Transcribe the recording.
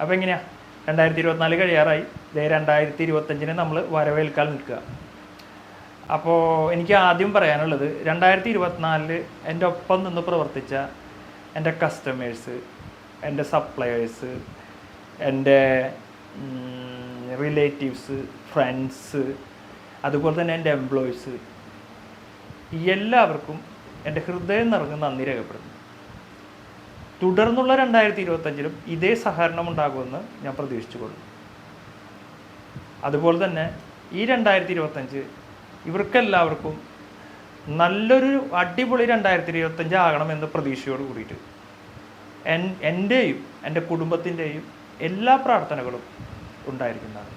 അപ്പോൾ എങ്ങനെയാണ് 2024 കഴിയാറായി, 2025 നമ്മൾ വരവേൽക്കാൻ നിൽക്കുക. അപ്പോൾ എനിക്ക് ആദ്യം പറയാനുള്ളത്, 2024 എൻ്റെ ഒപ്പം നിന്ന് പ്രവർത്തിച്ച എൻ്റെ കസ്റ്റമേഴ്സ്, എൻ്റെ സപ്ലയേഴ്സ്, എൻ്റെ റിലേറ്റീവ്സ്, ഫ്രണ്ട്സ്, അതുപോലെ തന്നെ എൻ്റെ എംപ്ലോയീസ്, എല്ലാവർക്കും എൻ്റെ ഹൃദയം നിറഞ്ഞ് നന്ദി രേഖപ്പെടുന്നു. തുടർന്നുള്ള 2025 ഇതേ സഹകരണം ഉണ്ടാകുമെന്ന് ഞാൻ പ്രതീക്ഷിച്ചുകൊള്ളുന്നു. അതുപോലെ തന്നെ ഈ 2025 ഇവർക്കെല്ലാവർക്കും നല്ലൊരു അടിപൊളി 2025 ആകണമെന്ന് പ്രതീക്ഷയോട് കൂടിയിട്ട് എൻ്റെയും എൻ്റെ കുടുംബത്തിൻ്റെയും എല്ലാ പ്രാർത്ഥനകളും ഉണ്ടായിരിക്കുന്നതാണ്.